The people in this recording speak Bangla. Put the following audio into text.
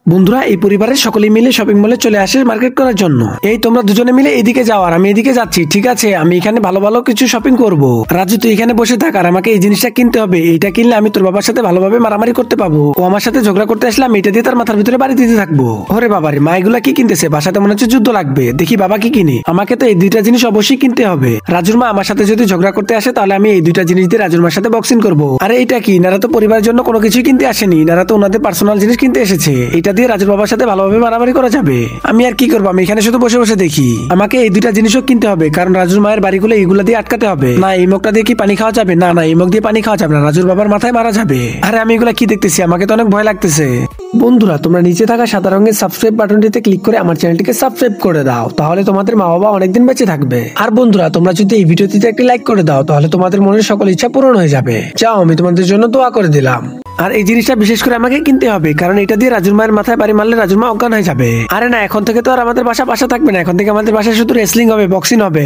বন্ধুরা এই পরিবারের সকলে মিলে শপিং মলে চলে আসে মার্কেট করার জন্য। এই তোমরা দুজনে মিলে এদিকে যাও আর আমি এদিকে যাচ্ছি, ঠিক আছে? আমি এখানে ভালো ভালো কিছু শপিং করব। রাজু তুই এখানে বসে থাক আর আমাকে এই জিনিসটা কিনতে হবে। এইটা কিনলে আমি তোর বাবার সাথে ভালোভাবে মারামারি করতে পাবো। ও আমার সাথে ঝগড়া করতে আসলে আমি এটা দিয়ে তার মাথার ভিতরে বাড়ি দিতে থাকবো। ওরে বাবারে, মা এগুলা কি কিনতেছে? বাসাতে মনে হচ্ছে যুদ্ধ লাগবে। দেখি বাবা কি কিনে। আমাকে তো এই দুইটা জিনিস অবশ্যই কিনতে হবে। রাজুর মা আমার সাথে যদি ঝগড়া করতে আসে তাহলে আমি এই দুইটা জিনিস দিয়ে রাজুর মার সাথে বক্সিং করবো। আরে এটা কি? এনারা তো পরিবারের জন্য কোনো কিছুই কিনতে আসেনি, এনারা তো ওনাদের পার্সোনাল জিনিস কিনতে এসেছে। এটা দিয়ে রাজুর বাবার সাথে ভালোভাবে মারামারি করা যাবে। আমি আর কি করবো? আমি এখানে শুধু বসে বসে দেখি। আমাকে এই দুইটা জিনিসও কিনতে হবে, কারণ রাজুর মায়ের বাড়িগুলো এইগুলা দিয়ে আটকাতে হবে। না, এই মুখটা দিয়ে কি পানি খাওয়া যাবে? না না, এই মুখ দিয়ে পানি খাওয়া যাবে না, রাজুর বাবার মাথায় মারা যাবে। আরে আমি এগুলা কি দেখতেছি? আমাকে তো অনেক ভয় লাগতেছে। বন্ধুরা, তোমরা নিচে থাকা সাদা রঙের সাবস্ক্রাইব বাটনটিতে ক্লিক করে আমার চ্যানেলটিকে সাবস্ক্রাইব করে দাও, তাহলে তোমাদের মা বাবা অনেকদিন বেঁচে থাকবে। আর বন্ধুরা, তোমরা যদি এই ভিডিওটিতে একটি লাইক করে দাও তাহলে তোমাদের মনের সকল ইচ্ছা পূরণ হয়ে যাবে। যাও, আমি তোমাদের জন্য দোয়া করে দিলাম। আর এই জিনিসটা বিশেষ করে আমাকে কিনতে হবে, কারণ এটা দিয়ে রাজুর মায়ের মাথায় বাড়ি মারলে রাজুর মা অজ্ঞান হয়ে যাবে। আরে না, এখন থেকে তো আর আমাদের বাসা থাকবে না। এখন থেকে আমাদের বাসায় শুধু রেসলিং হবে, বক্সিং হবে।